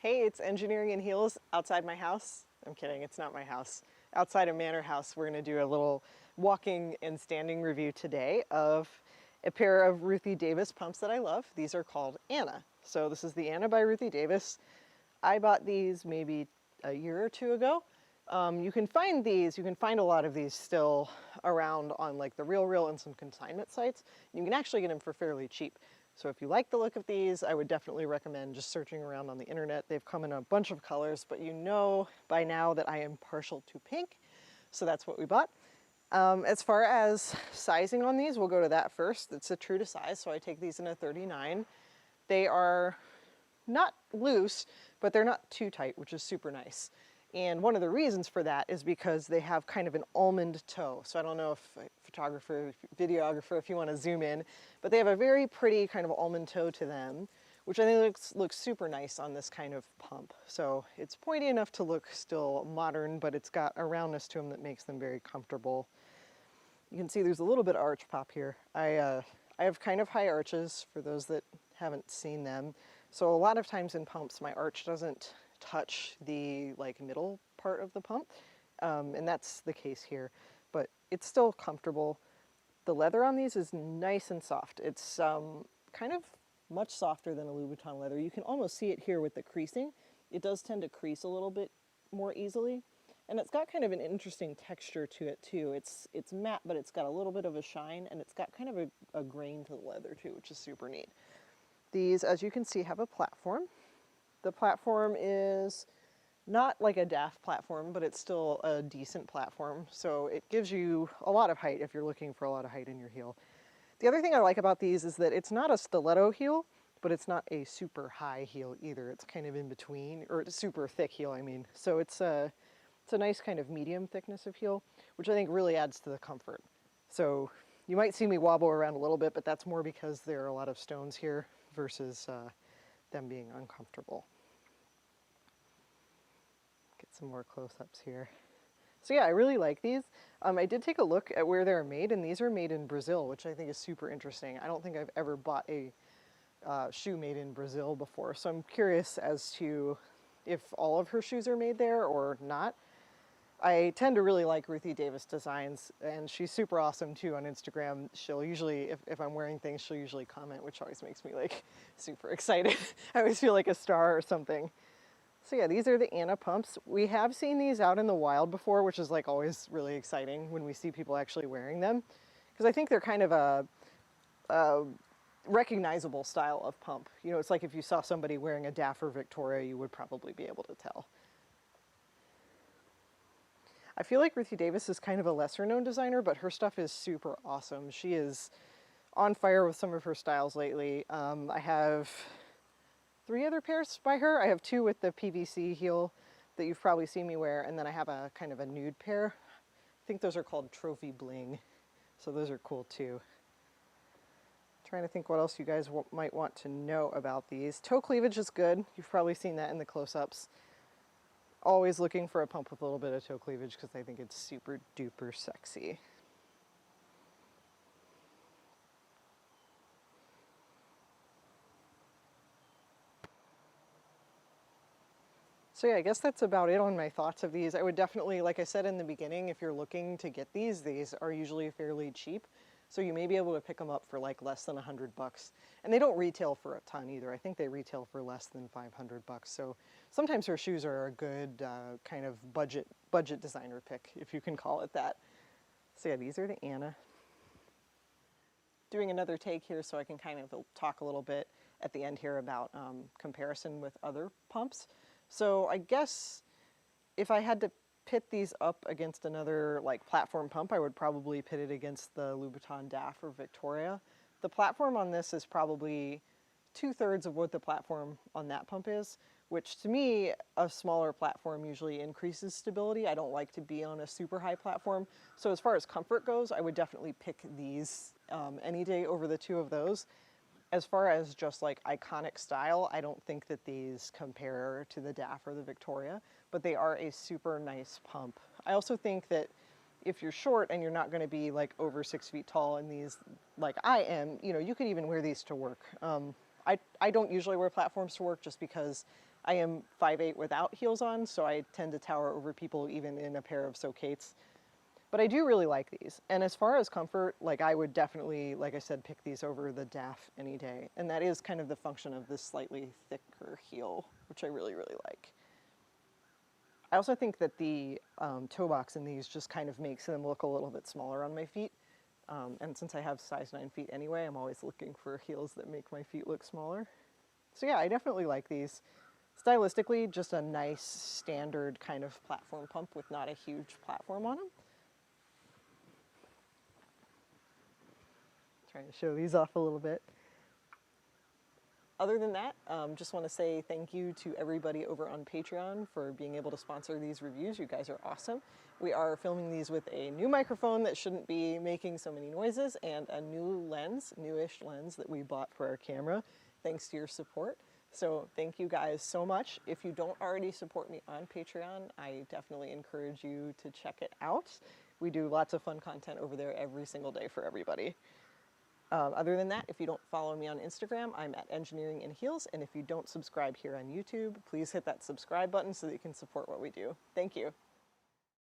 Hey, it's Engineering in Heels outside my house. I'm kidding, it's not my house. Outside of Manor House, we're gonna do a little walking and standing review today of a pair of Ruthie Davis pumps that I love. These are called Anna. So this is the Anna by Ruthie Davis. I bought these maybe a year or two ago. You can find a lot of these still around on like the RealReal and some consignment sites. You can actually get them for fairly cheap. So if you like the look of these, I would definitely recommend just searching around on the internet. They've come in a bunch of colors, but you know by now that I am partial to pink, so that's what we bought. As far as sizing on these, we'll go to that first. It's a true to size, so I take these in a 39. They are not loose, but they're not too tight, which is super nice. And one of the reasons for that is because they have kind of an almond toe. So I don't know if photographer, videographer, if you want to zoom in, but they have a very pretty kind of almond toe to them, which I think looks super nice on this kind of pump. So it's pointy enough to look still modern, but it's got a roundness to them that makes them very comfortable. You can see there's a little bit of arch pop here. I have kind of high arches for those that haven't seen them. So a lot of times in pumps, my arch doesn't touch the like middle part of the pump, and that's the case here, but it's still comfortable. The leather on these is nice and soft. It's kind of much softer than a Louboutin leather. You can almost see it here with the creasing. It does tend to crease a little bit more easily, and it's got kind of an interesting texture to it too. It's matte, but it's got a little bit of a shine, and it's got kind of a grain to the leather too, which is super neat. These, as you can see, have a platform. The platform is not like a DAF platform, but it's still a decent platform. So it gives you a lot of height if you're looking for a lot of height in your heel. The other thing I like about these is that it's not a stiletto heel, but it's not a super high heel either. It's kind of in between, or it's a super thick heel, I mean. So it's a nice kind of medium thickness of heel, which I think really adds to the comfort. So you might see me wobble around a little bit, but that's more because there are a lot of stones here versus them being uncomfortable. Get some more close-ups here. So yeah, I really like these. I did take a look at where they're made, and these are made in Brazil, which I think is super interesting. I don't think I've ever bought a shoe made in Brazil before, so I'm curious as to if all of her shoes are made there or not. I tend to really like Ruthie Davis designs, and she's super awesome too on Instagram. She'll usually, if I'm wearing things, she'll usually comment, which always makes me like super excited. I always feel like a star or something. So yeah, these are the Anna pumps. We have seen these out in the wild before, which is like always really exciting when we see people actually wearing them, because I think they're kind of a recognizable style of pump. You know, it's like if you saw somebody wearing a DAF or Victoria, you would probably be able to tell. I feel like Ruthie Davis is kind of a lesser known designer, but her stuff is super awesome. She is on fire with some of her styles lately. I have 3 other pairs by her. I have 2 with the PVC heel that you've probably seen me wear, and then I have a kind of a nude pair. I think those are called Trophy Bling, so those are cool too. Trying to think what else you guys might want to know about these. Toe cleavage is good. You've probably seen that in the close-ups. Always looking for a pump with a little bit of toe cleavage because I think it's super duper sexy. So yeah, I guess that's about it on my thoughts of these. I would definitely, like I said in the beginning, if you're looking to get these are usually fairly cheap. So you may be able to pick them up for like less than $100. And they don't retail for a ton either. I think they retail for less than $500. So sometimes her shoes are a good kind of budget designer pick, if you can call it that. So yeah, these are the Anna. Doing another take here so I can kind of talk a little bit at the end here about comparison with other pumps. So I guess if I had to pit these up against another like platform pump, I would probably pit it against the Louboutin DAF or Victoria. The platform on this is probably 2/3 of what the platform on that pump is, which to me, a smaller platform usually increases stability. I don't like to be on a super high platform. So as far as comfort goes, I would definitely pick these any day over the 2 of those. As far as just like iconic style, I don't think that these compare to the DAF or the Victoria, but they are a super nice pump. I also think that if you're short and you're not going to be like over 6 feet tall in these like I am, you know, you could even wear these to work. I don't usually wear platforms to work just because I am 5'8" without heels on, so I tend to tower over people even in a pair of Socates. But I do really like these. And as far as comfort, like I would definitely, like I said, pick these over the DAF any day. And that is kind of the function of this slightly thicker heel, which I really, really like. I also think that the toe box in these just kind of makes them look a little bit smaller on my feet. And since I have size 9 feet anyway, I'm always looking for heels that make my feet look smaller. So yeah, I definitely like these. Stylistically, just a nice standard kind of platform pump with not a huge platform on them. Trying to show these off a little bit. Other than that, just want to say thank you to everybody over on Patreon for being able to sponsor these reviews. You guys are awesome. We are filming these with a new microphone that shouldn't be making so many noises and a new lens, newish lens that we bought for our camera, thanks to your support. So thank you guys so much. If you don't already support me on Patreon, I definitely encourage you to check it out. We do lots of fun content over there every single day for everybody. Other than that, if you don't follow me on Instagram, I'm at Engineering in Heels, and if you don't subscribe here on YouTube, please hit that subscribe button so that you can support what we do. Thank you.